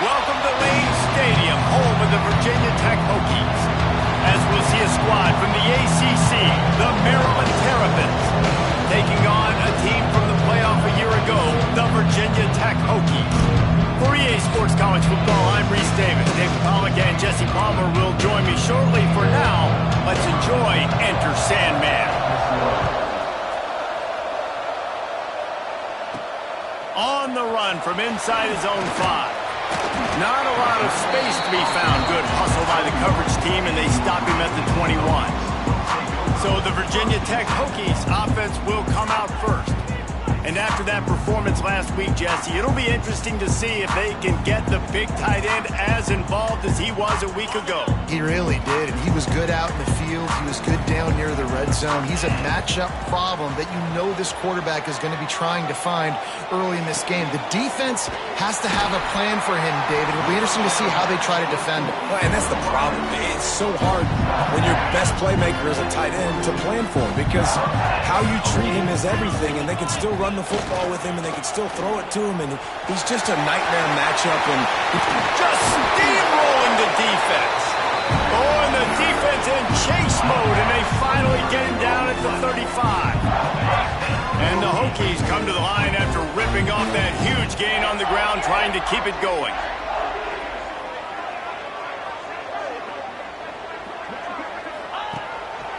Welcome to Lane Stadium, home of the Virginia Tech Hokies, as we'll see a squad from the ACC, the Maryland Terrapins, taking on a team from the playoff a year ago, the Virginia Tech Hokies. For EA Sports College Football, I'm Reese Davis. Dave Pollack and Jesse Palmer will join me shortly. For now, let's enjoy Enter Sandman. On the run from inside his own 5. Not a lot of space to be found. Good hustle by the coverage team, and they stop him at the 21. So the Virginia Tech Hokies offense will come out first. And after that performance last week, Jesse, it'll be interesting to see if they can get the big tight end as involved as he was a week ago. He really did, and he was good out in the field. He was good down near the red zone. He's a matchup problem that you know this quarterback is going to be trying to find early in this game. The defense has to have a plan for him, David. It'll be interesting to see how they try to defend him. Well, and that's the problem. It's so hard when your best playmaker is a tight end to plan for him, because how you treat him is everything, and they can still run the football with him, and they can still throw it to him, and he's just a nightmare matchup. And just steamrolling the defense. Oh, and the defense in chase mode, and they finally get him down at the 35. And the Hokies come to the line after ripping off that huge gain on the ground, trying to keep it going.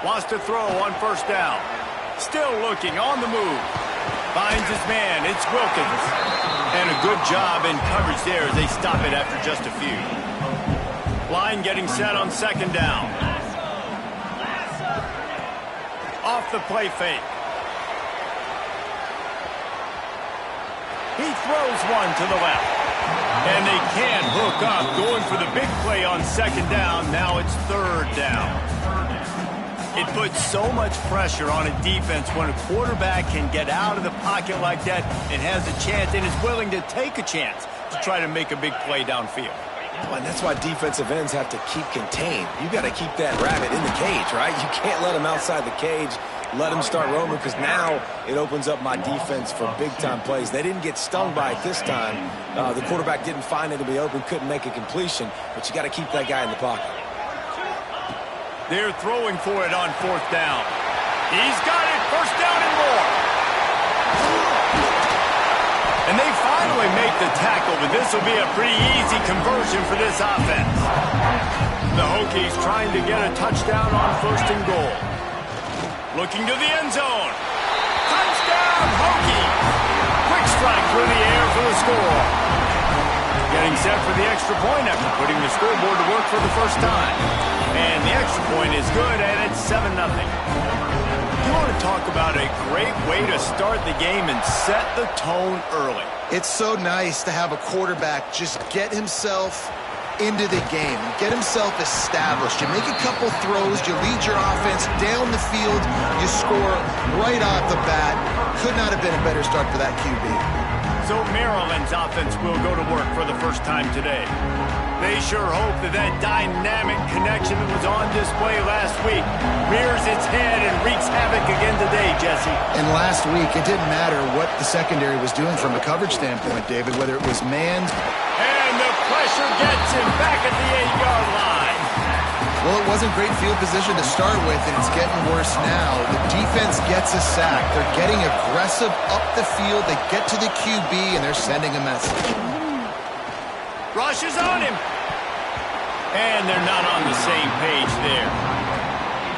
Wants to throw on first down. Still looking, on the move. Finds his man, it's Wilkins. And a good job in coverage there as they stop it after just a few. Line getting set on second down. Off the play fake. He throws one to the left. And they can't hook up, going for the big play on second down. Now it's third down. It puts so much pressure on a defense when a quarterback can get out of the pocket like that and has a chance and is willing to take a chance to try to make a big play downfield. Well, and that's why defensive ends have to keep contained. You got to keep that rabbit in the cage, right? You can't let him outside the cage, let him start roaming, because now it opens up my defense for big-time plays. They didn't get stung by it this time. The quarterback didn't find it to be open, couldn't make a completion, but you got to keep that guy in the pocket. They're throwing for it on fourth down. He's got it, first down and more. And they finally make the tackle, but this will be a pretty easy conversion for this offense. The Hokies trying to get a touchdown on first and goal. Looking to the end zone. Touchdown, Hokies! Quick strike through the air for the score. Getting set for the extra point after putting the scoreboard to work for the first time. And the extra point is good, and it's 7-0. You want to talk about a great way to start the game and set the tone early. It's so nice to have a quarterback just get himself into the game, get himself established. You make a couple throws, you lead your offense down the field, you score right off the bat. Could not have been a better start for that QB. So Maryland's offense will go to work for the first time today. They sure hope that that dynamic connection that was on display last week rears its head and wreaks havoc again today, Jesse. And last week, it didn't matter what the secondary was doing from a coverage standpoint, David, whether it was manned. And the pressure gets him back at the 8-yard line. Well, it wasn't great field position to start with, and it's getting worse now. The defense gets a sack. They're getting aggressive up the field. They get to the QB, and they're sending a message. Rush is on him. And they're not on the same page there.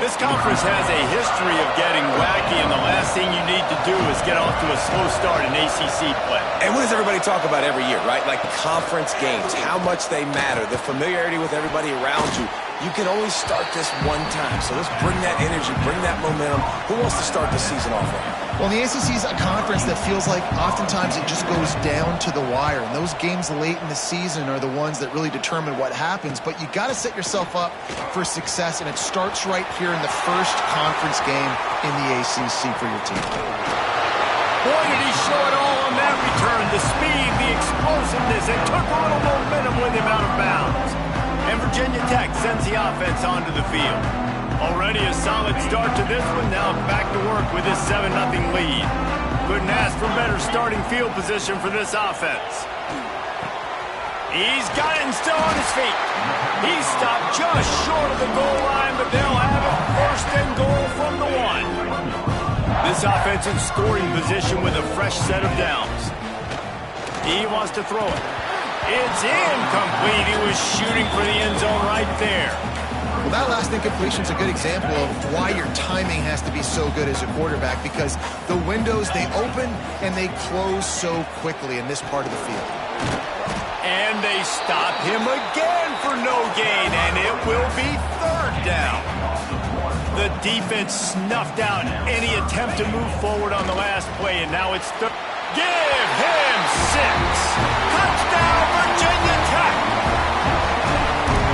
This conference has a history of getting wacky, and the last thing you need to do is get off to a slow start in ACC play. And what does everybody talk about every year, right? Like conference games, how much they matter, the familiarity with everybody around you. You can only start this one time, so let's bring that energy, bring that momentum. Who wants to start the season off right? Well, the ACC is a conference that feels like oftentimes it just goes down to the wire. And those games late in the season are the ones that really determine what happens. But you got to set yourself up for success, and it starts right here in the first conference game in the ACC for your team. Boy, did he show it all on that return. The speed, the explosiveness, and took a little momentum with him out of bounds. And Virginia Tech sends the offense onto the field. Already a solid start to this one. Now back to work with this 7-0 lead. Couldn't ask for better starting field position for this offense. He's got it and still on his feet. He's stopped just short of the goal line, but they'll have it first and goal from the 1. This offense in scoring position with a fresh set of downs. He wants to throw it. It's incomplete. He was shooting for the end zone right there. Well, that last incompletion is a good example of why your timing has to be so good as a quarterback, because the windows, they open and they close so quickly in this part of the field. And they stop him again for no gain, and it will be third down. The defense snuffed out any attempt to move forward on the last play, and now it's third. Give him 6. Touchdown, Virginia Tech.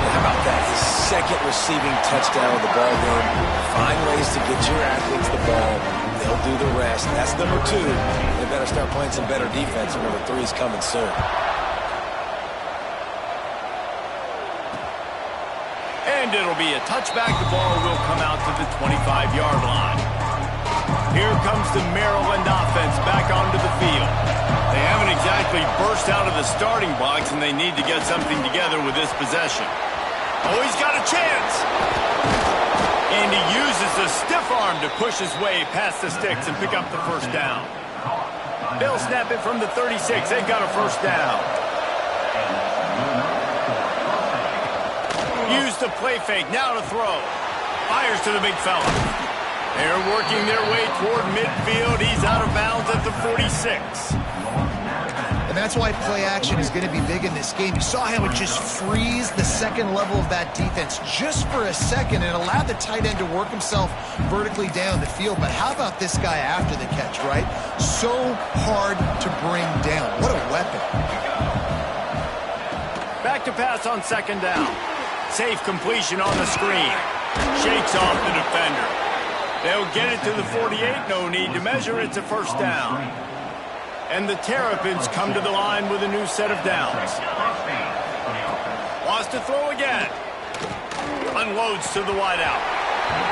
How about that? His second receiving touchdown of the ball game. Find ways to get your athletes the ball. They'll do the rest. That's number 2. They better start playing some better defense. Number 3 is coming soon. And it'll be a touchback. The ball will come out to the 25-yard line. Here comes the Maryland offense back onto the field. They haven't exactly burst out of the starting blocks, and they need to get something together with this possession. Oh, he's got a chance. And he uses the stiff arm to push his way past the sticks and pick up the first down. They'll snap it from the 36. They've got a first down. Use the play fake. Now to throw. Fires to the big fella. They're working their way toward midfield. He's out of bounds at the 46. And that's why play action is going to be big in this game. You saw how it just frees the second level of that defense just for a second and allowed the tight end to work himself vertically down the field. But how about this guy after the catch, right? So hard to bring down. What a weapon. Back to pass on second down. Safe completion on the screen. Shakes off the defender. They'll get it to the 48. No need to measure. It's a first down. And the Terrapins come to the line with a new set of downs. Wants to throw again. Unloads to the wideout.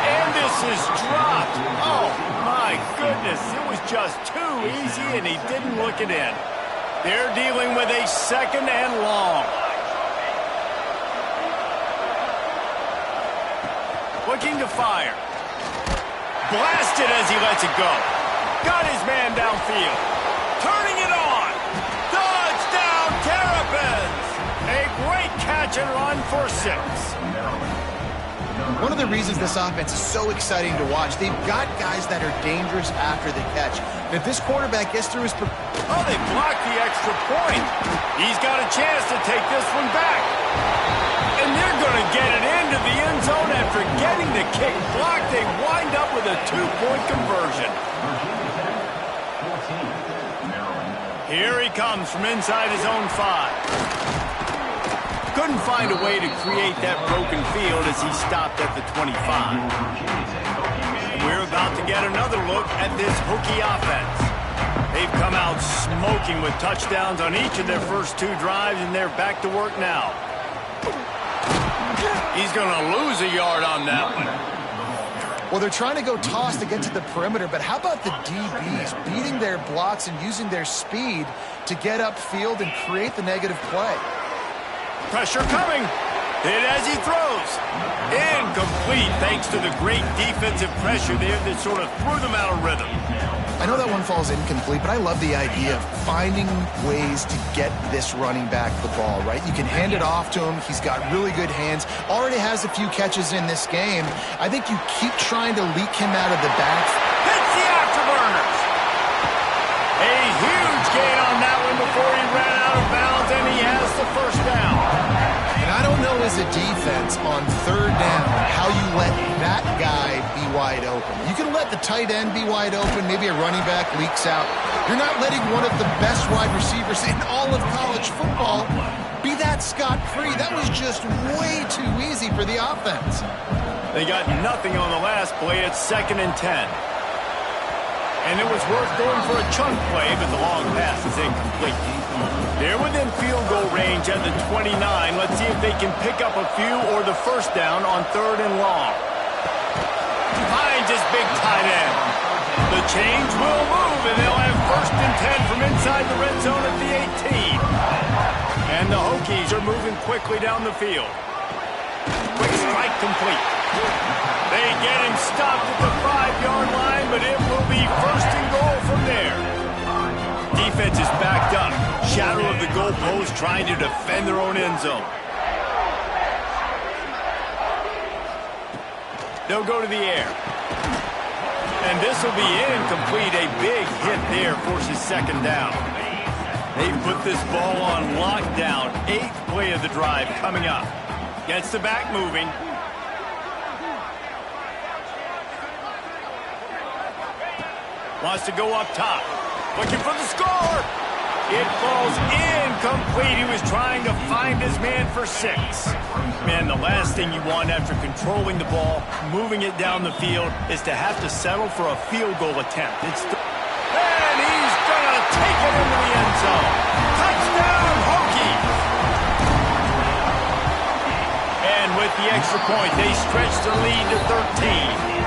And this is dropped. Oh, my goodness. It was just too easy, and he didn't look it in. They're dealing with a second and long. Looking to fire. Blasted as he lets it go. Got his man downfield. Turning it on. Touchdown, Terrapins. A great catch and run for 6. One of the reasons this offense is so exciting to watch, they've got guys that are dangerous after the catch. And if this quarterback gets through his... Oh, they blocked the extra point. He's got a chance to take this one back. And they're going to get it into the end zone after getting the kick blocked. They wind up with a 2-point conversion. Here he comes from inside his own 5. Couldn't find a way to create that broken field as he stopped at the 25. And we're about to get another look at this Hokie offense. They've come out smoking with touchdowns on each of their first 2 drives, and they're back to work now. He's going to lose a yard on that one. Well, they're trying to go toss to get to the perimeter, but how about the DBs beating their blocks and using their speed to get upfield and create the negative play? Pressure coming. Hit as he throws. Incomplete thanks to the great defensive pressure there that sort of threw them out of rhythm. I know that one falls incomplete, but I love the idea of finding ways to get this running back the ball, right? You can hand it off to him. He's got really good hands. Already has a few catches in this game. I think you keep trying to leak him out of the back. Hits the afterburners. A huge gain on that one before he ran out of bounds, and he has the first down. And I don't know as a defense on third down how you let that guy be wide open. You can let the tight end be wide open. Maybe a running back leaks out. You're not letting one of the best wide receivers in all of college football be that scot-free. That was just way too easy for the offense. They got nothing on the last play. It's 2nd and 10. And it was worth going for a chunk play, but the long pass is incomplete. They're within field goal range at the 29. Let's see if they can pick up a few or the first down on 3rd and long. Finds his big tight end. The chains will move, and they'll have 1st and 10 from inside the red zone at the 18. And the Hokies are moving quickly down the field. Quick strike complete. They get him stopped at the 5-yard line, but it will be 1st and goal from there. Defense is backed up. Shadow of the goalpost trying to defend their own end zone. They'll go to the air. And this will be incomplete. A big hit there forces 2nd down. They put this ball on lockdown. 8th play of the drive coming up. Gets the back moving. Wants to go up top. Looking for the score. It falls incomplete. He was trying to find his man for 6. Man, the last thing you want after controlling the ball, moving it down the field, is to have to settle for a field goal attempt. And he's going to take it into the end zone. Touchdown, Hokies! And with the extra point, they stretch the lead to 13.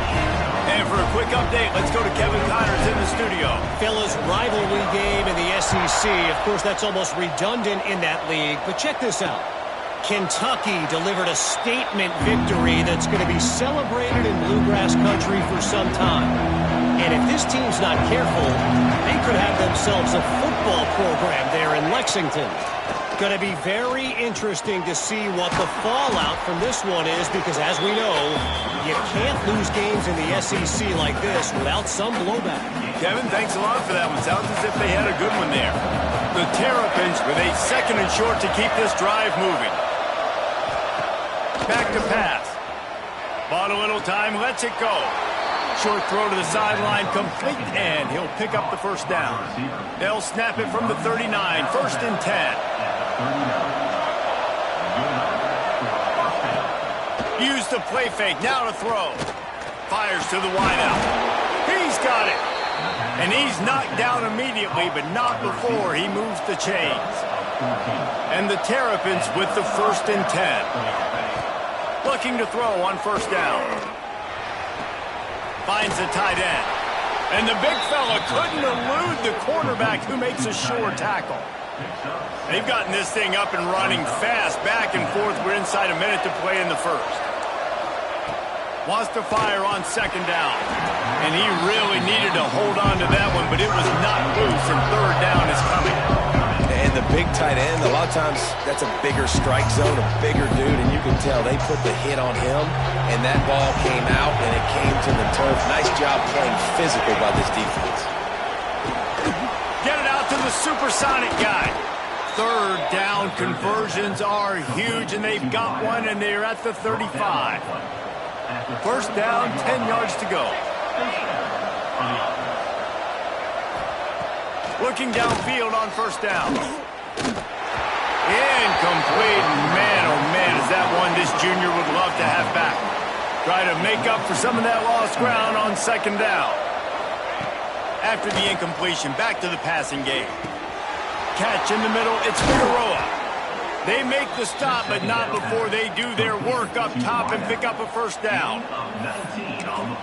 And for a quick update, let's go to Kevin Connors in the studio. Fellas, rivalry game in the SEC. Of course, that's almost redundant in that league. But check this out. Kentucky delivered a statement victory that's going to be celebrated in Bluegrass country for some time. And if this team's not careful, they could have themselves a football program there in Lexington. Going to be very interesting to see what the fallout from this one is, because as we know, you can't lose games in the SEC like this without some blowback. Kevin, thanks a lot for that one. Sounds as if they had a good one there. The Terrapins with a 2nd and short to keep this drive moving. Back to pass. Bought a little time, lets it go. Short throw to the sideline, complete, and he'll pick up the 1st down. They'll snap it from the 39, 1st and 10. Use the play fake, now to throw. Fires to the wideout. He's got it. And he's knocked down immediately, but not before he moves the chains. And the Terrapins with the 1st and 10. Looking to throw on 1st down. Finds the tight end. And the big fella couldn't elude the quarterback who makes a sure tackle. They've gotten this thing up and running fast, back and forth. We're inside a minute to play in the 1st. Wants to fire on 2nd down. And he really needed to hold on to that one, but it was not loose, and 3rd down is coming. And the big tight end, a lot of times that's a bigger strike zone, a bigger dude, and you can tell they put the hit on him, and that ball came out, and it came to the turf. Nice job playing physical by this defense. Get it out to the supersonic guy. 3rd down conversions are huge, and they've got one, and they're at the 35. 1st down, 10 yards to go. Looking downfield on 1st down. Incomplete. Man, oh man, is that one this junior would love to have back. Try to make up for some of that lost ground on 2nd down. After the incompletion, back to the passing game. Catch in the middle, it's Figueroa. They make the stop, but not before they do their work up top and pick up a 1st down.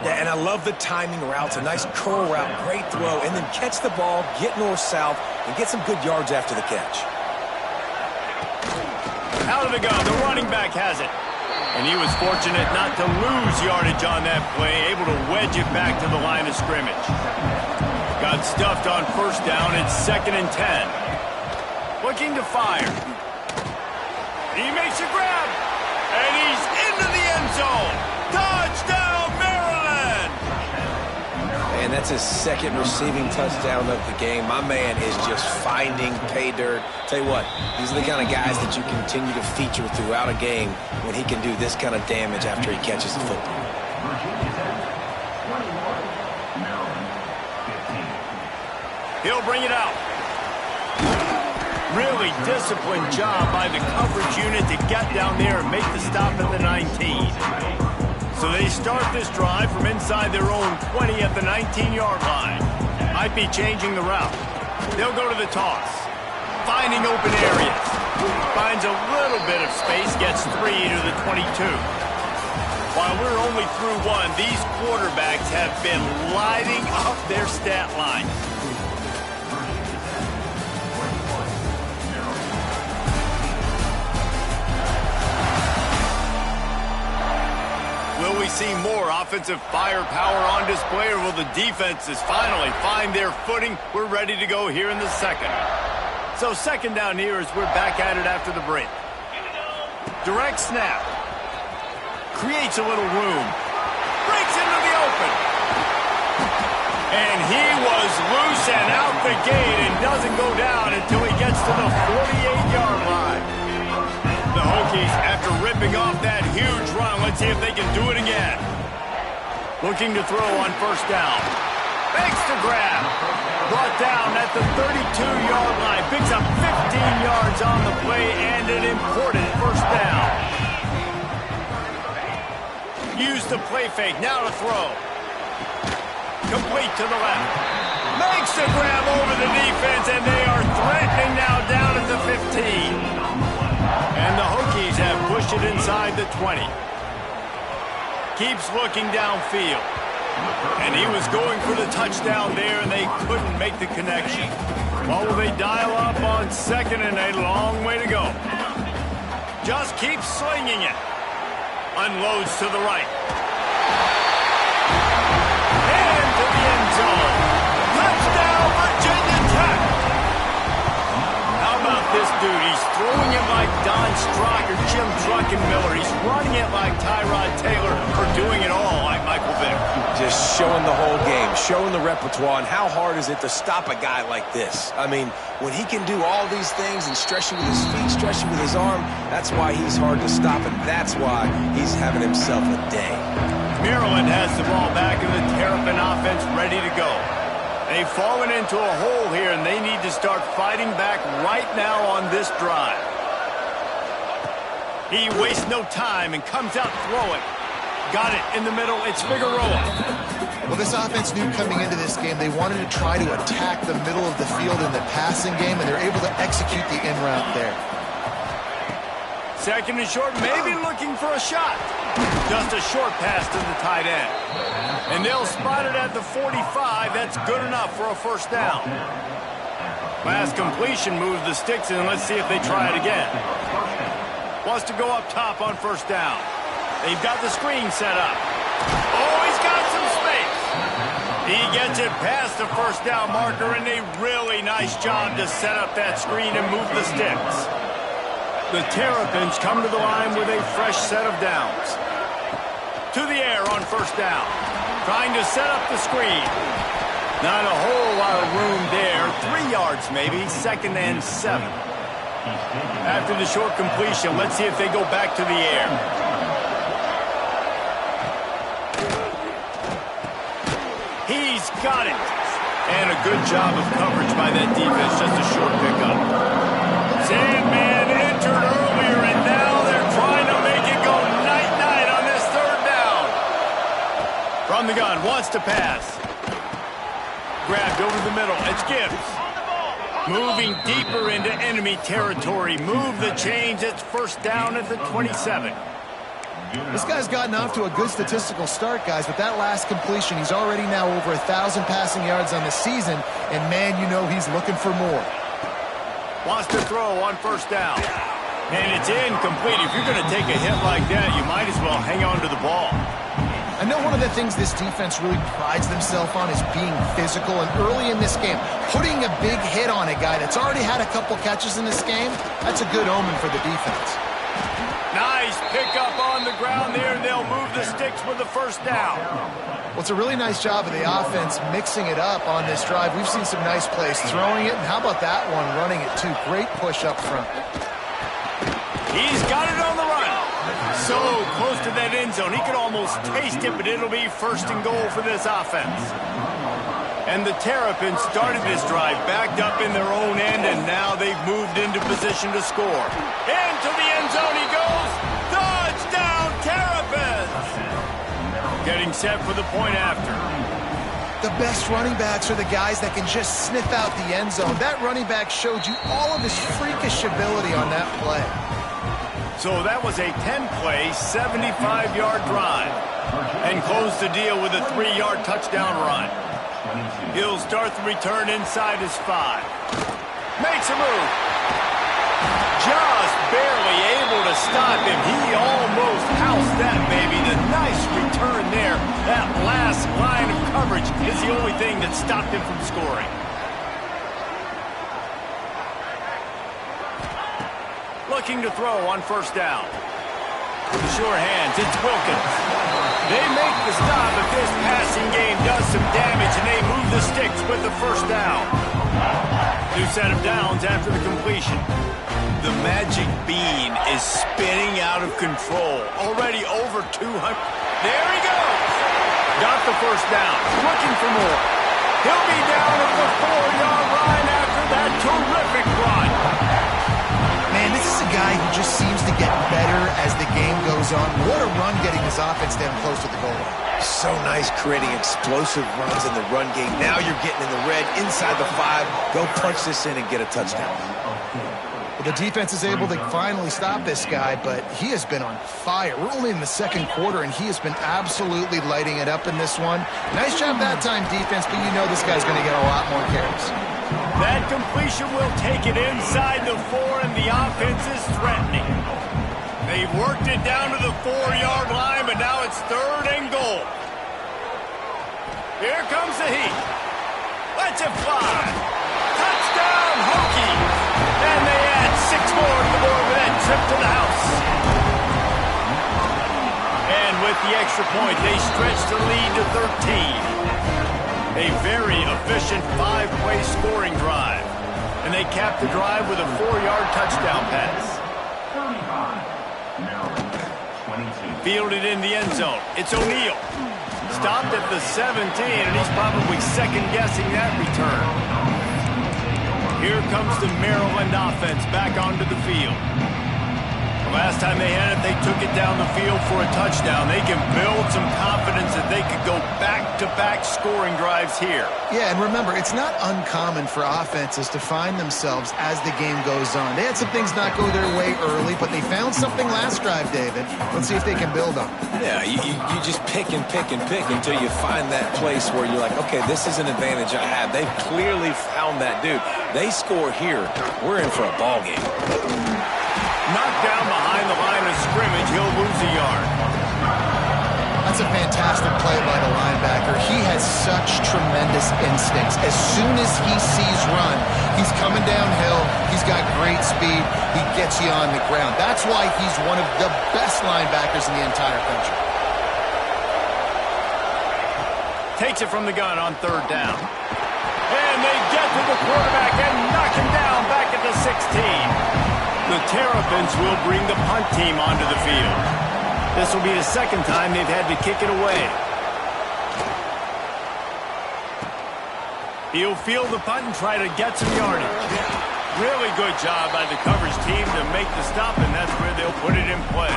Yeah, and I love the timing routes, a nice curl route, great throw, and then catch the ball, get north-south, and get some good yards after the catch. Out of the gun, the running back has it. And he was fortunate not to lose yardage on that play, able to wedge it back to the line of scrimmage. Got stuffed on 1st down, it's 2nd and 10. Looking to fire. He makes a grab, and he's into the end zone. Touchdown, Maryland! And that's That's his second receiving touchdown of the game. My man is just finding pay dirt. Tell you what, these are the kind of guys that you continue to feature throughout a game when he can do this kind of damage after he catches the football. He'll bring it out. Really disciplined job by the coverage unit to get down there and make the stop at the 19. So they start this drive from inside their own 20 at the 19-yard line. Might be changing the route. They'll go to the toss. Finding open areas. Finds a little bit of space, gets 3 to the 22. While we're only through one, these quarterbacks have been lighting up their stat line. Will we see more offensive firepower on display, or will the defenses finally find their footing? We're ready to go here in the second. So second down here as we're back at it after the break. Direct snap. Creates a little room. Breaks into the open. And he was loose and out the gate and doesn't go down until he gets to the 48-yard line. The Hokies, after ripping off that huge run, let's see if they can do it again. Looking to throw on first down. Makes the grab. Brought down at the 32-yard line. Picks up 15 yards on the play and an important first down. Use the play fake. Now to throw. Complete to the left. Makes the grab over the defense, and they are threatening now down at the 15. And the Hokies have pushed it inside the 20. Keeps looking downfield. And he was going for the touchdown there, and they couldn't make the connection. Well, will they dial up on second and a long way to go? Just keeps slinging it. Unloads to the right. And to the end zone. Touchdown, Virginia Tech. How about this dude? He's throwing it like Don Strock or Jim Druckenmiller. He's running it like Tyrod Taylor, or doing it all like Michael Vick. Just showing the whole game, showing the repertoire, and how hard is it to stop a guy like this? I mean, when he can do all these things and stretch you with his feet, stretch you with his arm, that's why he's hard to stop, and that's why he's having himself a day. Maryland has the ball back in the Terrapin offense ready to go. They've fallen into a hole here, and they need to start fighting back right now on this drive. He wastes no time and comes out throwing. Got it in the middle. It's Figueroa. Well, this offense knew coming into this game they wanted to try to attack the middle of the field in the passing game, and they're able to execute the in route there. Second and short, maybe looking for a shot. Just a short pass to the tight end. And they'll spot it at the 45. That's good enough for a first down. Last completion moves the sticks in. Let's see if they try it again. Wants to go up top on first down. They've got the screen set up. Oh, he's got some space. He gets it past the first down marker, and a really nice job to set up that screen and move the sticks. The Terrapins come to the line with a fresh set of downs. To the air on first down. Trying to set up the screen. Not a whole lot of room there. 3 yards maybe. Second and 7. After the short completion, let's see if they go back to the air. He's got it. And a good job of coverage by that defense. Just a short pickup. Sandman entered earlier, and now they're trying to make it go night-night on this third down. From the gun, wants to pass. Grabbed over the middle. It's Gibbs. Moving deeper into enemy territory. Move the chains. It's first down at the 27. This guy's gotten off to a good statistical start, guys. With that last completion, he's already now over 1,000 passing yards on the season, and man, you know he's looking for more. Wants to throw on first down. And it's incomplete. If you're going to take a hit like that, you might as well hang on to the ball. I know one of the things this defense really prides themselves on is being physical, and early in this game, putting a big hit on a guy that's already had a couple catches in this game, that's a good omen for the defense. Nice pickup on the ground there, and they'll move the sticks for the first down. Well, it's a really nice job of the offense mixing it up on this drive. We've seen some nice plays throwing it, and how about that one running it too? Great push up front. He's got it on the run. So close to that end zone. He could almost taste it, but it'll be first and goal for this offense. And the Terrapins started this drive backed up in their own end, and now they've moved into position to score. Into the end zone he goes. Touchdown, Terrapins! Getting set for the point after. The best running backs are the guys that can just sniff out the end zone. That running back showed you all of his freakish ability on that play. So that was a 10-play, 75-yard drive. And close the deal with a 3-yard touchdown run. He'll start the return inside his 5. Makes a move. Just barely able to stop him. He almost housed that baby. The nice return there. That last line of coverage is the only thing that stopped him from scoring. Looking to throw on first down. Sure hands, it's Wilkins. They make the stop, but this passing game does some damage, and they move the sticks with the first down. New set of downs after the completion. The magic bean is spinning out of control. Already over 200. There he goes. Got the first down. Looking for more. He'll be down at the 4-yard line after that terrific run. Man, this is a guy who just seems to get better as the game goes on. What a run getting this offense down close to the goal line. So nice creating explosive runs in the run game. Now you're getting in the red inside the 5. Go punch this in and get a touchdown. Well, the defense is able to finally stop this guy, but he has been on fire. We're only in the second quarter, and he has been absolutely lighting it up in this one. Nice job that time, defense, but you know this guy's going to get a lot more carries. That completion will take it inside the 4, and the offense is threatening. They've worked it down to the 4-yard line, but now it's 3rd and goal. Here comes the heat. Let's it fly. Touchdown, Hokies. And they add 6 more to the board with that trip to the house. And with the extra point, they stretch the lead to 13. A very efficient 5-play scoring drive. And they cap the drive with a 4-yard touchdown pass. Fielded in the end zone. It's O'Neal. Stopped at the 17, and he's probably second-guessing that return. Here comes the Maryland offense back onto the field. The last time they had it, they took it down the field for a touchdown. They can build some confidence that they could go back-to-back scoring drives here. Yeah, and remember, it's not uncommon for offenses to find themselves as the game goes on. They had some things not go their way early, but they found something last drive, David. Let's see if they can build on it. Yeah, you just pick and pick and pick until you find that place where you're like, okay, this is an advantage I have. They've clearly found that dude. They score here, we're in for a ball game. Knocked down behind the line of scrimmage, he'll lose a yard. That's a fantastic play by the linebacker. He has such tremendous instincts. As soon as he sees run, he's coming downhill. He's got great speed. He gets you on the ground. That's why he's one of the best linebackers in the entire country. Takes it from the gun on 3rd down. And they get to the quarterback and knock him down back at the 16. The Terrapins will bring the punt team onto the field. This will be the second time they've had to kick it away. He'll field the punt and try to get some yardage. Really good job by the coverage team to make the stop, and that's where they'll put it in play.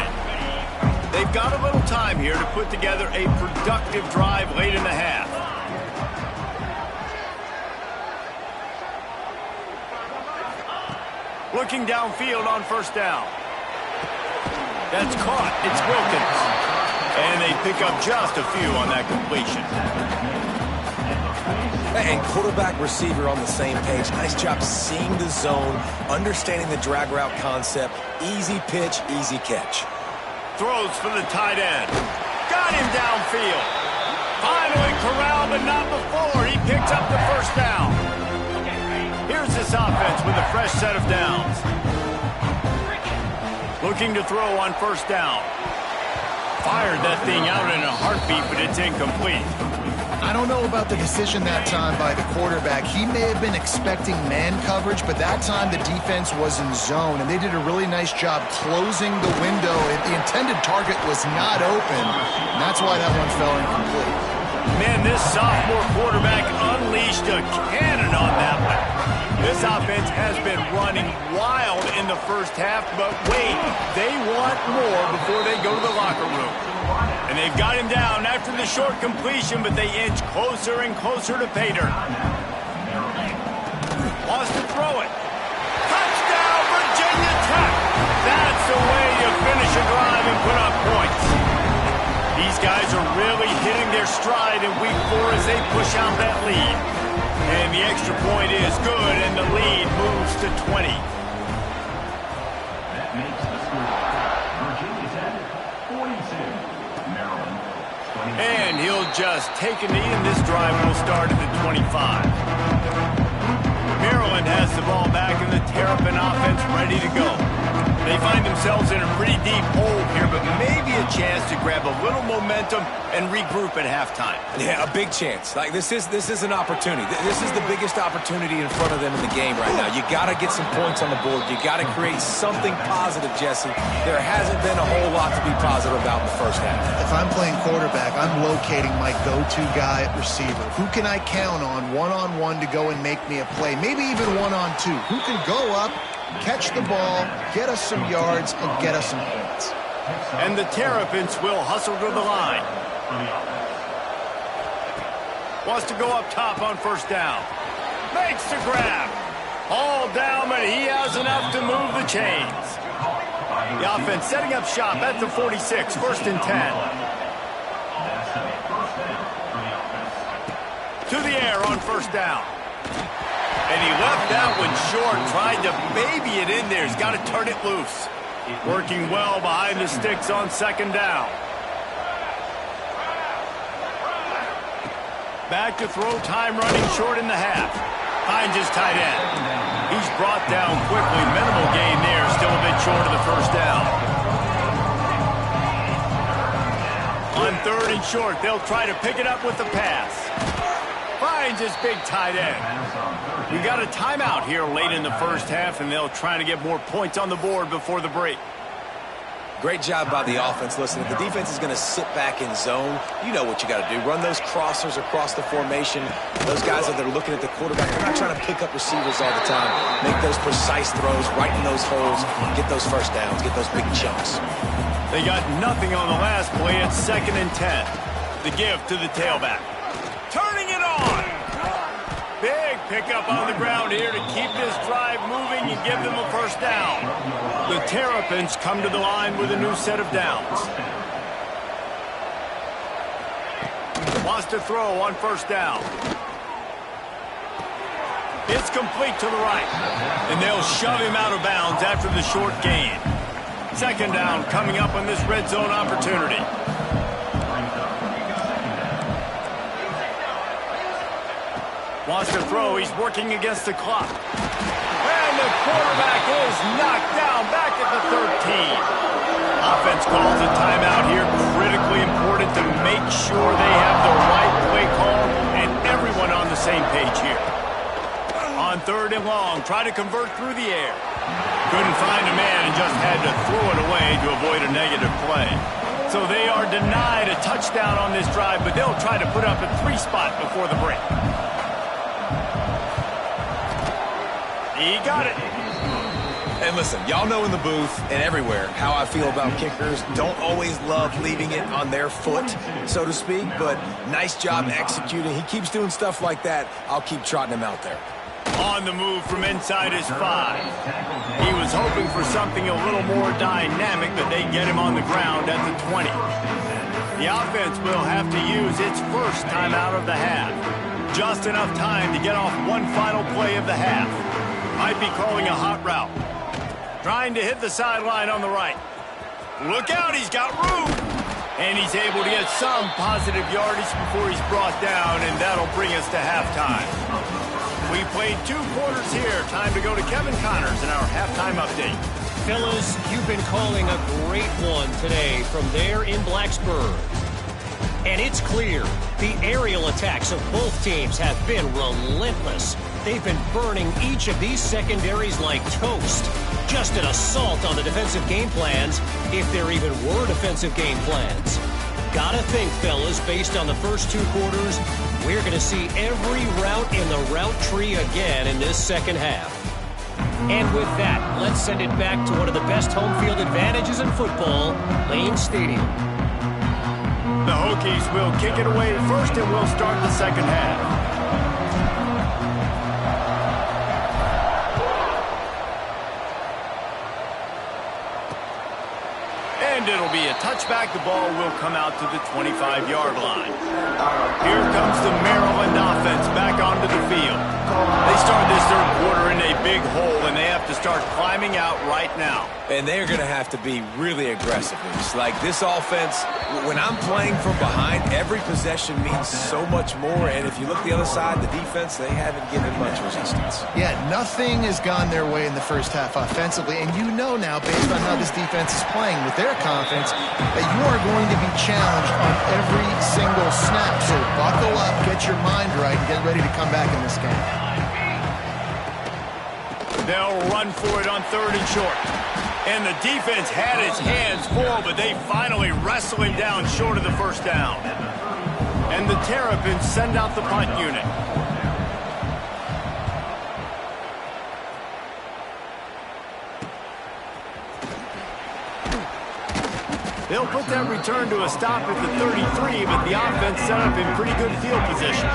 They've got a little time here to put together a productive drive late in the half. Looking downfield on first down. That's caught. It's Wilkins. And they pick up just a few on that completion. And quarterback receiver on the same page. Nice job seeing the zone, understanding the drag route concept. Easy pitch, easy catch. Throws for the tight end. Got him downfield. Finally corralled, but not before. He picks up the first down. Here's this offense with a fresh set of downs. Looking to throw on first down. fired that thing out in a heartbeat, but it's incomplete. I don't know about the decision that time by the quarterback. He may have been expecting man coverage, but that time the defense was in zone, and they did a really nice job closing the window. The intended target was not open, and that's why that one fell incomplete. Man, this sophomore quarterback unleashed a cannon on that one. This offense has been running wild in the first half, but wait, they want more before they go to the locker room. And they've got him down after the short completion, but they inch closer and closer to pay dirt. Wants to throw it. Touchdown, Virginia Tech! That's the way you finish a drive and put up points. These guys are really hitting their stride in week 4 as they push out that lead. And the extra point is good, and the lead moves to 20. That makes the score Virginia Tech 42, Maryland 22. And he'll just take a knee, and this drive will start at the 25. Maryland has the ball back, and the Terrapin offense ready to go. They find themselves in a pretty deep hole here, but maybe a chance to grab a little momentum and regroup at halftime. Yeah, a big chance. Like this is an opportunity. This is the biggest opportunity in front of them in the game right now. You got to get some points on the board. You got to create something positive, Jesse. There hasn't been a whole lot to be positive about in the first half. If I'm playing quarterback, I'm locating my go-to guy at receiver. Who can I count on one-on-one to go and make me a play? Maybe even one-on-two. Who can go up, catch the ball, get us some yards, and get us some points. And the Terrapins will hustle to the line. Wants to go up top on first down. Makes the grab. All down, but he has enough to move the chains. The offense setting up shop at the 46, first and 10. To the air on first down. And he left that one short, tried to baby it in there. He's got to turn it loose. Working well behind the sticks on second down. Back to throw, time running short in the half. Finds his tight end. He's brought down quickly. Minimal gain there, still a bit short of the first down. On third and short, they'll try to pick it up with the pass. Finds his big tight end. We got a timeout here late in the first half, and they'll try to get more points on the board before the break. Great job by the offense. Listen, if the defense is going to sit back in zone, you know what you got to do. Run those crossers across the formation. Those guys that are looking at the quarterback, they're not trying to pick up receivers all the time. Make those precise throws right in those holes. Get those first downs. Get those big chunks. They got nothing on the last play. It's second and 10. The give to the tailback. Turning it on. Big pickup on the ground here to keep this drive moving and give them a first down. The Terrapins come to the line with a new set of downs. Wants to throw on first down. It's complete to the right. And they'll shove him out of bounds after the short gain. Second down coming up on this red zone opportunity. Wants to throw. He's working against the clock. And the quarterback is knocked down back at the 13. Offense calls a timeout here. Critically important to make sure they have the right play call and everyone on the same page here. On third and long, try to convert through the air. Couldn't find a man and just had to throw it away to avoid a negative play. So they are denied a touchdown on this drive, but they'll try to put up a 3 spot before the break. He got it. And listen, y'all know in the booth and everywhere how I feel about kickers. Don't always love leaving it on their foot, so to speak, but nice job executing. He keeps doing stuff like that. I'll keep trotting him out there. On the move from inside his 5. He was hoping for something a little more dynamic, but they get him on the ground at the 20. The offense will have to use its first timeout of the half. Just enough time to get off one final play of the half. Might be calling a hot route. Trying to hit the sideline on the right. Look out, he's got room. And he's able to get some positive yardage before he's brought down, and that'll bring us to halftime. We played 2 quarters here. Time to go to Kevin Connors in our halftime update. Fellas, you've been calling a great one today from there in Blacksburg. And it's clear the aerial attacks of both teams have been relentless. They've been burning each of these secondaries like toast. Just an assault on the defensive game plans, if there even were defensive game plans. Gotta think, fellas, based on the first two quarters, we're going to see every route in the route tree again in this second half. And with that, let's send it back to one of the best home field advantages in football, Lane Stadium. The Hokies will kick it away first, and we'll start the second half. And it'll be a touchback. The ball will come out to the 25-yard line. Here comes the Maryland offense back onto the field. They start this third quarter in a big hole, and they have to start climbing out right now. And they're going to have to be really aggressive. It's like this offense, when I'm playing from behind, every possession means so much more. And if you look the other side, the defense, they haven't given much resistance. Yeah, nothing has gone their way in the first half offensively. And you know now, based on how this defense is playing with their confidence, that you are going to be challenged on every single snap. So buckle up, get your mind right, and get ready to come back in this game. They'll run for it on third and short. And the defense had its hands full, but they finally wrestle him down short of the first down. And the Terrapins send out the punt unit. They'll put that return to a stop at the 33, but the offense set up in pretty good field position.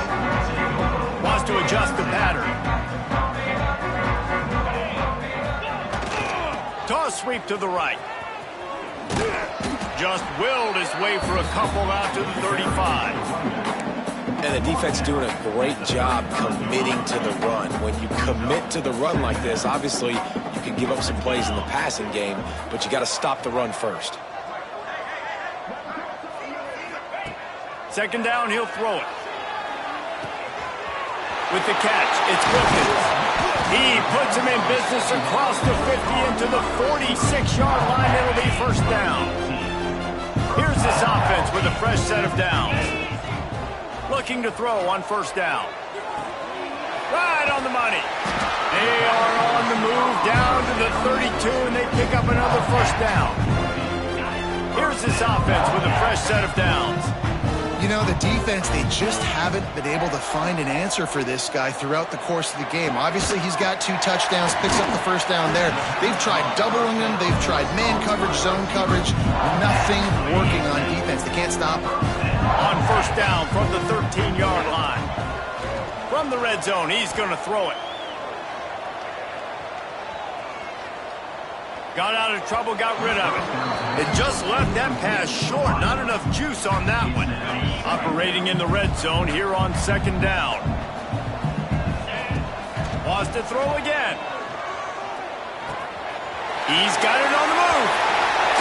Wants to adjust the pattern. Toss sweep to the right. Just willed his way for a couple out to the 35. And the defense doing a great job committing to the run. When you commit to the run like this, obviously you can give up some plays in the passing game, but you got to stop the run first. Second down, he'll throw it. With the catch, it's Wilkins. He puts him in business across the 50 into the 46-yard line. It'll be first down. Here's this offense with a fresh set of downs. Looking to throw on first down. Right on the money. They are on the move down to the 32, and they pick up another first down. Here's this offense with a fresh set of downs. You know, the defense, they just haven't been able to find an answer for this guy throughout the course of the game. Obviously, he's got 2 touchdowns, picks up the first down there. They've tried doubling him. They've tried man coverage, zone coverage. Nothing working on defense. They can't stop him. On first down from the 13-yard line. From the red zone, he's going to throw it. Got out of trouble, got rid of it. It just left that pass short. Not enough juice on that one. Operating in the red zone here on second down. Wants to throw again. He's got it on the move.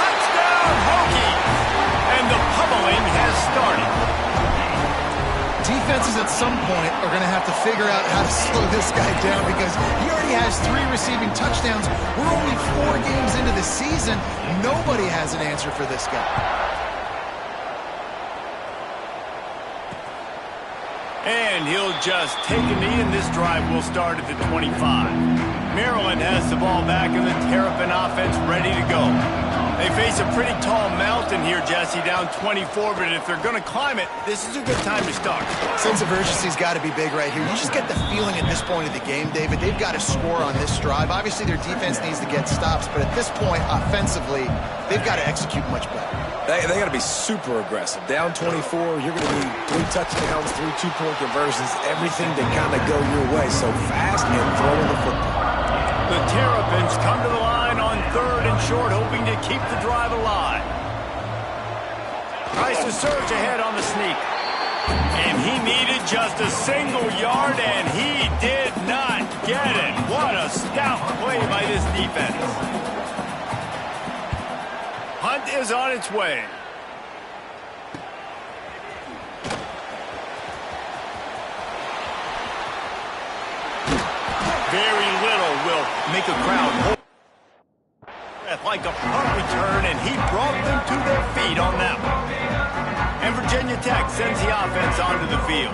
Touchdown, Hokies! And the pummeling has started. Defenses at some point are going to have to figure out how to slow this guy down because he already has 3 receiving touchdowns. We're only 4 games into the season. Nobody has an answer for this guy. And he'll just take a knee, and this drive will start at the 25. Maryland has the ball back, and the Terrapin offense ready to go. They face a pretty tall mountain here, Jesse, down 24, but if they're going to climb it, this is a good time to start. Sense of urgency's got to be big right here. You just get the feeling at this point of the game, David, they've got to score on this drive. Obviously, their defense needs to get stops, but at this point, offensively, they've got to execute much better. They got to be super aggressive. Down 24, you're going to need 3 touchdowns, 3 two-point conversions, everything to kind of go your way. So fast and throwing the football. The Terrapins come to the line on third and short, hoping to keep the drive alive. Tries to surge ahead on the sneak. And he needed just a single yard, and he did not get it. What a stout play by this defense. Hunt is on its way. Very little will make a crowd hold. like a punt return, and he brought them to their feet on that one. And Virginia Tech sends the offense onto the field.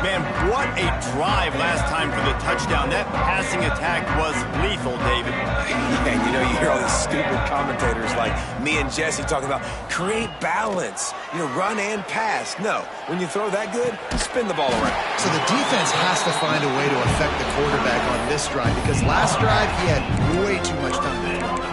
Man, what a drive last time for the touchdown. That passing attack was lethal, David. And you know, you hear all these stupid commentators like me and Jesse talking about create balance, you know, run and pass. No, when you throw that good, spin the ball around. So the defense has to find a way to affect the quarterback on this drive because last drive he had way too much time to throw.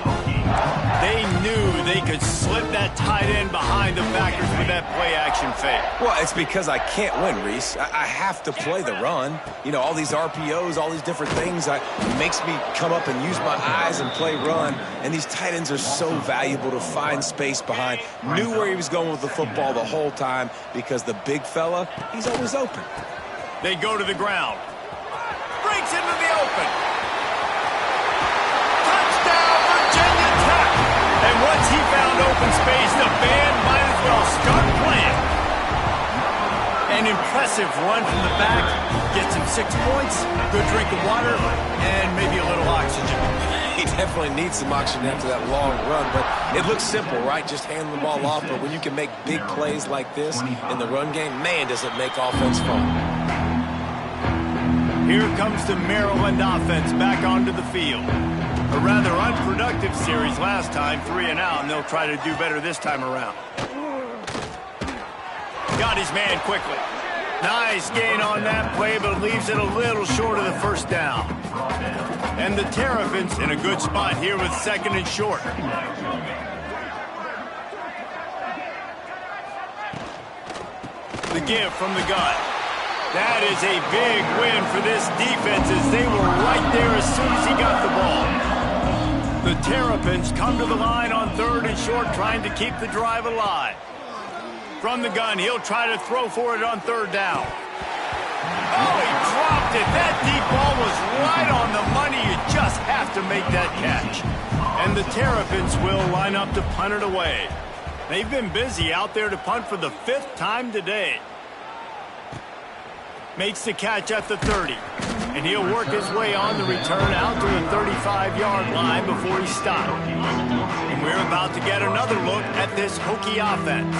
They knew they could slip that tight end behind the backers with that play-action fake. Well, it's because I can't win, Reese. I have to play the run. You know, all these RPOs, all these different things, it makes me come up and use my eyes and play run. And these tight ends are so valuable to find space behind. Knew where he was going with the football the whole time because the big fella, he's always open. They go to the ground. Breaks into the open. And once he found open space, the band might as well start playing. An impressive run from the back. Gets him 6 points, good drink of water, and maybe a little oxygen. He definitely needs some oxygen after that long run, but it looks simple, right? Just hand the ball off, but when you can make big plays like this in the run game, man, does it make offense fun. Here comes the Maryland offense back onto the field. A rather unproductive series last time, 3 and out, and they'll try to do better this time around. Got his man quickly. Nice gain on that play, but leaves it a little short of the first down. And the Terrapins in a good spot here with 2nd and short. The give from the gun. That is a big win for this defense as they were right there as soon as he got the ball. The Terrapins come to the line on 3rd and short, trying to keep the drive alive. From the gun, he'll try to throw for it on 3rd down. Oh, he dropped it. That deep ball was right on the money. You just have to make that catch. And the Terrapins will line up to punt it away. They've been busy out there to punt for the 5th time today. Makes the catch at the 30. And he'll work his way on the return out to the 35-yard line before he stopped. And we're about to get another look at this Hokie offense.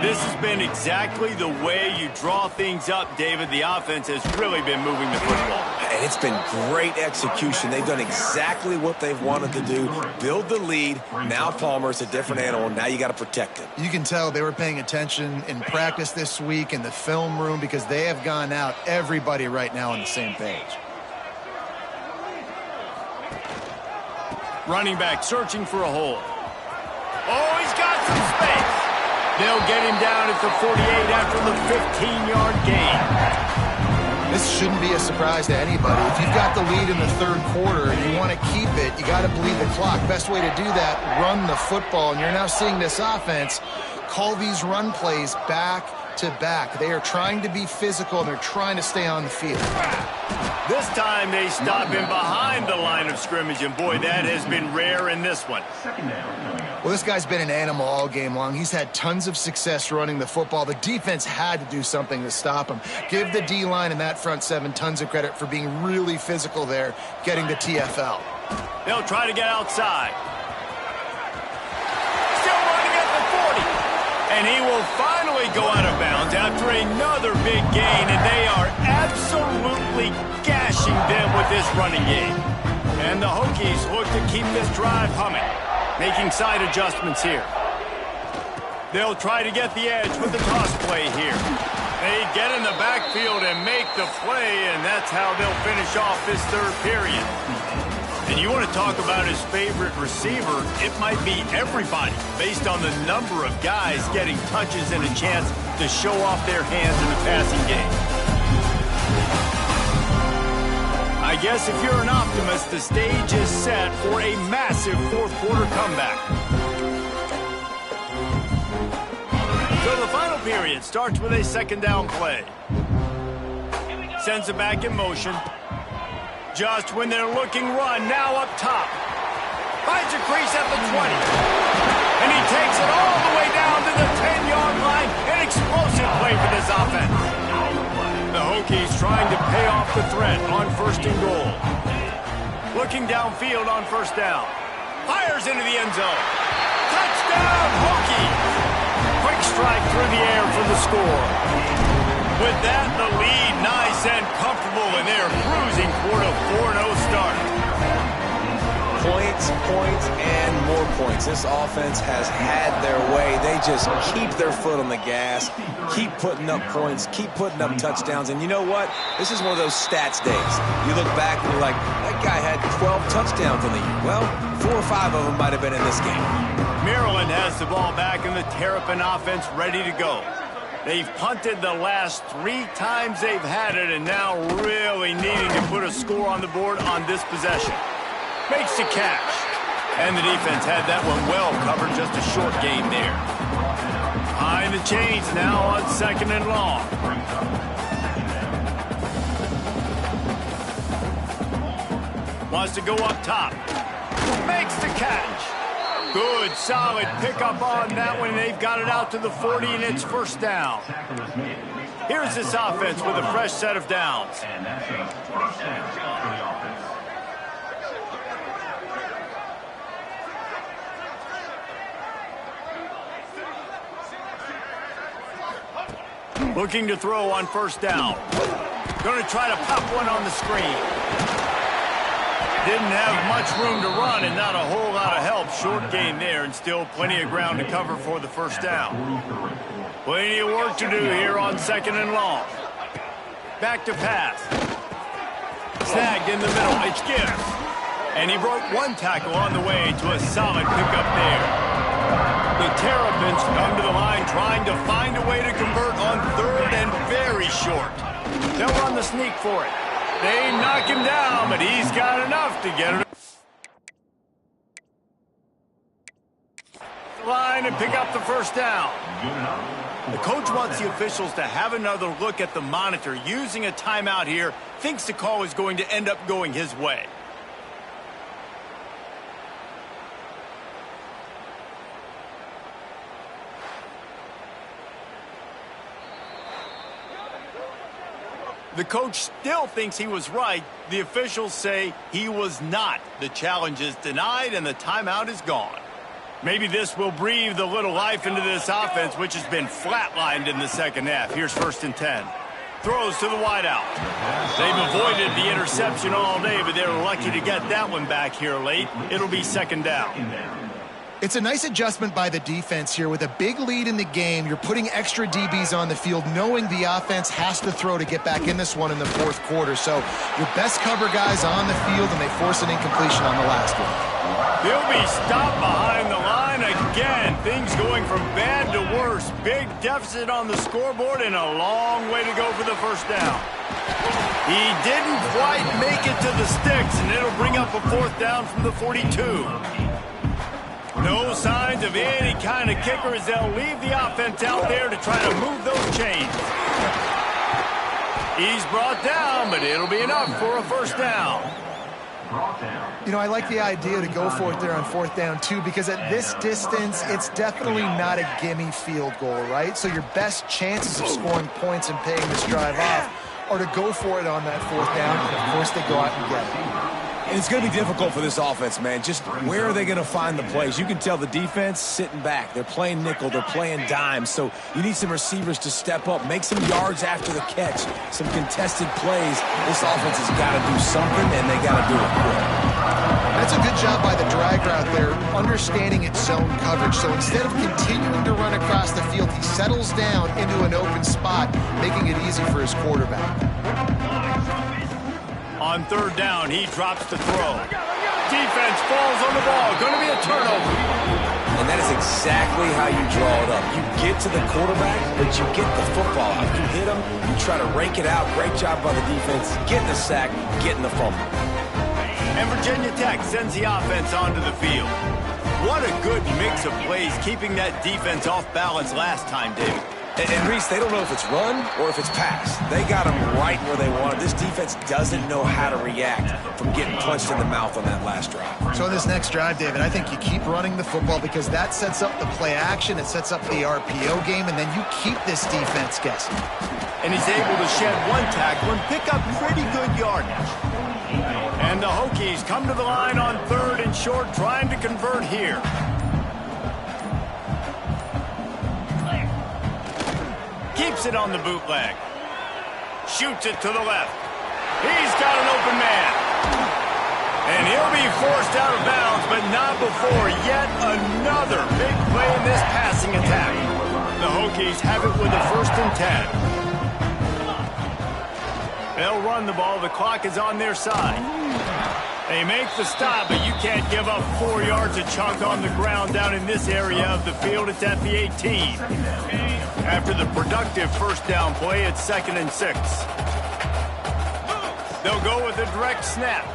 This has been exactly the way you draw things up, David. The offense has really been moving the football. And it's been great execution. They've done exactly what they've wanted to do. Build the lead. Now Palmer's a different animal. Now you got to protect him. You can tell they were paying attention in practice this week in the film room because they have gone out, everybody right now on the same page. Running back searching for a hole. Oh, he's got some space. They'll get him down at the 48 after the 15-yard gain. This shouldn't be a surprise to anybody. If you've got the lead in the 3rd quarter and you want to keep it, you got to bleed the clock. Best way to do that, run the football. And you're now seeing this offense call these run plays back to back. They are trying to be physical, and they're trying to stay on the field. This time they stop him behind the line of scrimmage, and boy, that has been rare in this one. Well, this guy's been an animal all game long. He's had tons of success running the football. The defense had to do something to stop him. Give the D-line and that front 7 tons of credit for being really physical there, getting the TFL. They'll try to get outside. Still running at the 40. And he will finally go out of bounds after another big gain, and they are absolutely gashing them with this running game. And the Hokies look to keep this drive humming, making side adjustments here. They'll try to get the edge with the toss play here. They get in the backfield and make the play, and that's how they'll finish off this 3rd period. And you want to talk about his favorite receiver, it might be everybody based on the number of guys getting touches and a chance to show off their hands in the passing game. I guess if you're an optimist, the stage is set for a massive 4th quarter comeback. So the final period starts with a 2nd down play. Sends it back in motion. Just when they're looking run, now up top. Finds a crease at the 20. And he takes it all the way down to the 10-yard line. An explosive play for this offense. The Hokies trying to pay off the threat on 1st and goal. Looking downfield on 1st down. Fires into the end zone. Touchdown, Hokies! Quick strike through the air for the score. With that, the lead nice and comfortable, and they're cruising toward a 4-0 start. Points, points, and more points. This offense has had their way. They just keep their foot on the gas, keep putting up points, keep putting up touchdowns. And you know what? This is one of those stats days. You look back and you're like, that guy had 12 touchdowns in the year. Well, 4 or 5 of them might have been in this game. Maryland has the ball back, and the Terrapin offense ready to go. They've punted the last 3 times they've had it, and now really needing to put a score on the board on this possession. Makes the catch. And the defense had that one well covered, just a short game there. Behind the chains now on 2nd and long. Wants to go up top. Makes the catch. Good, solid pickup on that one. They've got it out to the 40, and it's first down. Here's this offense with a fresh set of downs. And that's a first down for the offense. Looking to throw on first down. Going to try to pop one on the screen. Didn't have much room to run and not a whole lot of help. Short gain there, and still plenty of ground to cover for the first down. Plenty of work to do here on 2nd and long. Back to pass. Snagged in the middle. It's Gibbs. And he broke one tackle on the way to a solid pickup there. The Terrapins come to the line trying to find a way to convert on 3rd and very short. They'll run the sneak for it. They knock him down, but he's got enough to get it. Line and pick up the first down. The coach wants the officials to have another look at the monitor. Using a timeout here, thinks the call is going to end up going his way. The coach still thinks he was right. The officials say he was not. The challenge is denied, and the timeout is gone. Maybe this will breathe a little life into this offense, which has been flatlined in the second half. Here's 1st and 10. Throws to the wideout. They've avoided the interception all day, but they're lucky to get that one back here late. It'll be 2nd down. It's a nice adjustment by the defense here. With a big lead in the game, you're putting extra DBs on the field, knowing the offense has to throw to get back in this one in the 4th quarter. So your best cover guys on the field, and they force an incompletion on the last one. He'll be stopped behind the line again. Things going from bad to worse. Big deficit on the scoreboard and a long way to go for the first down. He didn't quite make it to the sticks, and it'll bring up a 4th down from the 42. No signs of any kind of kicker as they'll leave the offense out there to try to move those chains. He's brought down, but it'll be enough for a first down. You know, I like the idea to go for it there on 4th down, too, because at this distance, it's definitely not a gimme field goal, right? So your best chances of scoring points and paying this drive off are to go for it on that 4th down, and of course they go out and get it. And it's going to be difficult for this offense, man. Just where are they going to find the plays? You can tell the defense sitting back. They're playing nickel. They're playing dime. So you need some receivers to step up, make some yards after the catch, some contested plays. This offense has got to do something, and they got to do it quick. That's a good job by the drag route there, understanding its zone coverage. So instead of continuing to run across the field, he settles down into an open spot, making it easy for his quarterback. On 3rd down, he drops the throw. Defense falls on the ball. Going to be a turnover. And that is exactly how you draw it up. You get to the quarterback, but you get the football out. You hit him, you try to rake it out. Great job by the defense. Getting the sack, getting the fumble. And Virginia Tech sends the offense onto the field. What a good mix of plays, keeping that defense off balance last time, David. And Reese, they don't know if it's run or if it's pass. They got them right where they want it. This defense doesn't know how to react from getting punched in the mouth on that last drive. So this next drive, David, I think you keep running the football because that sets up the play action, it sets up the RPO game, and then you keep this defense guessing. And he's able to shed one tackle and pick up pretty good yardage. And And the Hokies come to the line on 3rd and short, trying to convert here. Keeps it on the bootleg. Shoots it to the left. He's got an open man. And he'll be forced out of bounds, but not before yet another big play in this passing attack. The Hokies have it with a 1st and 10. They'll run the ball. The clock is on their side. They make the stop, but you can't give up 4 yards a chunk on the ground down in this area of the field. It's at the 18. After the productive 1st down play, it's 2nd and 6. They'll go with a direct snap.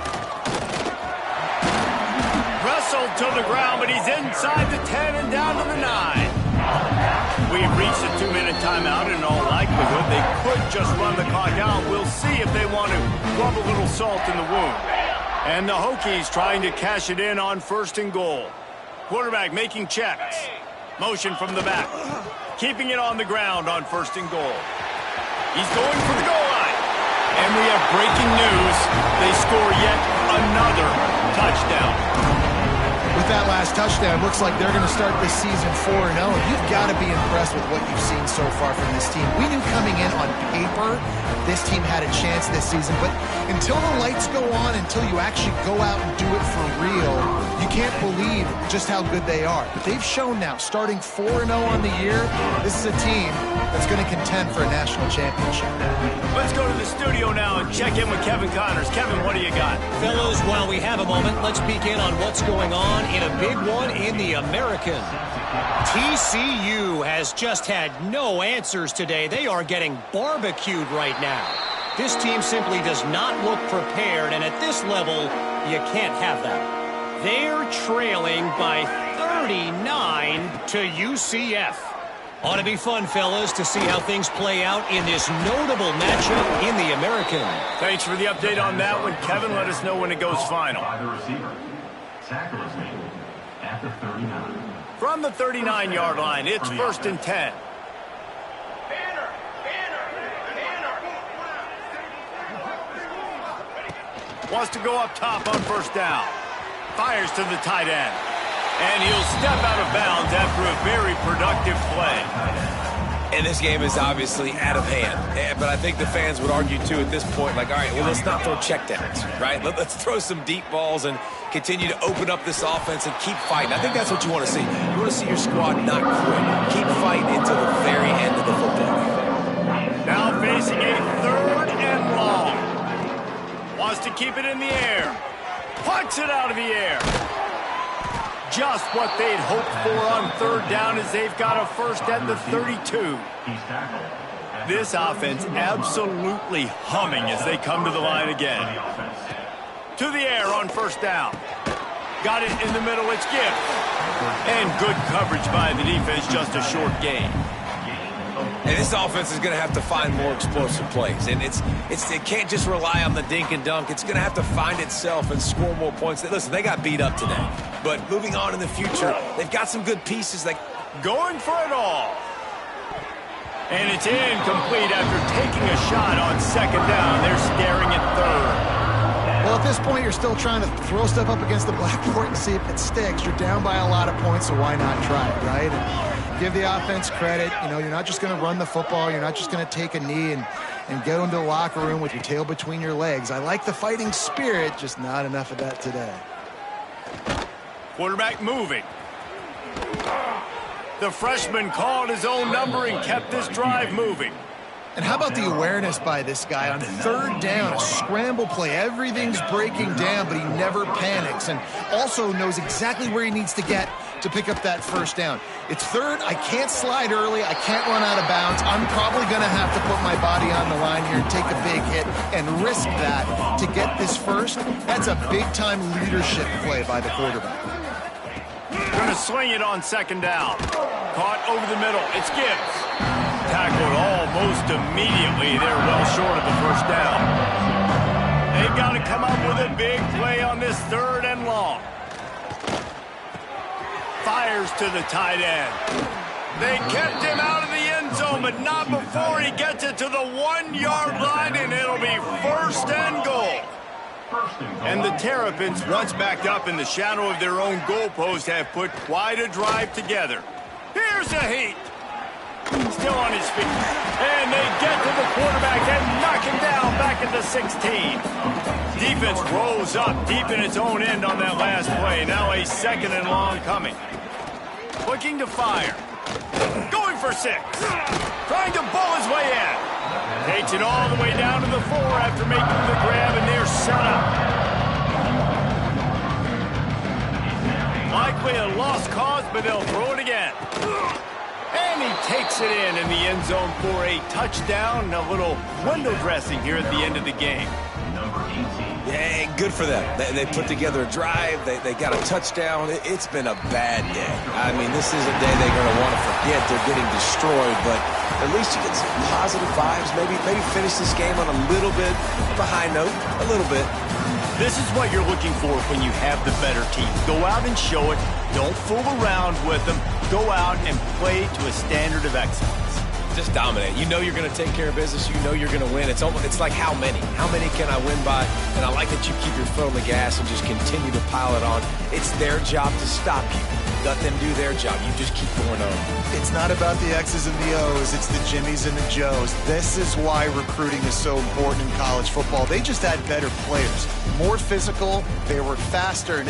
Wrestled to the ground, but he's inside the 10 and down to the 9. We've reached a 2-minute timeout, and in all likelihood, they could just run the clock out. We'll see if they want to rub a little salt in the wound. And the Hokies trying to cash it in on 1st and goal. Quarterback making checks. Motion from the back. Keeping it on the ground on 1st and goal. He's going for the goal line. And we have breaking news. They score yet another touchdown. With that last touchdown, looks like they're going to start this season 4-0. You've got to be impressed with what you've seen so far from this team. We knew coming in on paper this team had a chance this season, but until the lights go on, until you actually go out and do it for real, you can't believe just how good they are. But they've shown now, starting 4-0 on the year, this is a team that's going to contend for a national championship. Let's go to the studio now and check in with Kevin Connors. Kevin, what do you got? Fellows, while we have a moment, let's peek in on what's going on in a big one in the American. TCU has just had no answers today. They are getting barbecued right now. This team simply does not look prepared, and at this level, you can't have that. They're trailing by 39 to UCF. Ought to be fun, fellas, to see how things play out in this notable matchup in the American. Thanks for the update on that one, Kevin. Let us know when it goes final. By the receiver. Tackle is made at the 39. From the 39-yard line, it's 1st and 10. Wants to go up top on 1st down. Fires to the tight end. And he'll step out of bounds after a very productive play. And this game is obviously out of hand. But I think the fans would argue, too, at this point, like, all right, well, let's not throw checkdowns, right? Let's throw some deep balls and continue to open up this offense and keep fighting. I think that's what you want to see. You want to see your squad not quit. Keep fighting until the very end of the football game. Now facing a 3rd and long. Wants to keep it in the air. Pucks it out of the air. Just what they'd hoped for on 3rd down as they've got a 1st at the 32. This offense absolutely humming as they come to the line again. To the air on 1st down. Got it in the middle, it's Gibbs. And good coverage by the defense, just a short gain. And this offense is going to have to find more explosive plays. And it can't just rely on the dink and dunk. It's going to have to find itself and score more points. Listen, they got beat up today. But moving on in the future, they've got some good pieces. Like going for it all. And it's incomplete after taking a shot on 2nd down. They're staring at 3rd. Well, at this point, you're still trying to throw stuff up against the blackboard and see if it sticks. You're down by a lot of points, so why not try it, right? And give the offense credit. You know, you're not just going to run the football. You're not just going to take a knee and get into the locker room with your tail between your legs. I like the fighting spirit, just not enough of that today. Quarterback moving. The freshman called his own number and kept this drive moving. And how about the awareness by this guy on 3rd down, a scramble play. Everything's breaking down, but he never panics and also knows exactly where he needs to get to pick up that 1st down. It's 3rd. I can't slide early. I can't run out of bounds. I'm probably going to have to put my body on the line here and take a big hit and risk that to get this 1st. That's a big-time leadership play by the quarterback. Going to swing it on 2nd down. Caught over the middle. It's Gibbs. Tackled almost immediately. They're well short of the 1st down. They've got to come up with a big play on this 3rd and long. Fires to the tight end. They kept him out of the end zone, but not before he gets it to the 1-yard line, and it'll be 1st and goal. First and goal. And the Terrapins, once backed up in the shadow of their own goalpost, have put quite a drive together. Here's a heat. Still on his feet. And they get to the quarterback and knock him down back at the 16. Defense rolls up deep in its own end on that last play. Now a 2nd and long coming. Looking to fire. Going for 6. Trying to bull his way in. Takes it all the way down to the 4 after making the grab, and they're set up. Likely a lost cause, but they'll throw it again. And he takes it in the end zone for a touchdown and a little window dressing here at the end of the game. Number 18. Yeah, good for them. They put together a drive. They got a touchdown. It's been a bad day. I mean, this is a day they're going to want to forget. They're getting destroyed, but at least you get some positive vibes. Maybe finish this game on a little bit of a high note, a little bit. This is what you're looking for when you have the better team. Go out and show it. Don't fool around with them. Go out and play to a standard of excellence. Just dominate. You know you're going to take care of business. You know you're going to win. It's like how many? How many can I win by? And I like that you keep your foot on the gas and just continue to pile it on. It's their job to stop you. Let them do their job. You just keep going on. It's not about the X's and the O's. It's the Jimmies and the Joes. This is why recruiting is so important in college football. They just had better players, more physical. They were faster.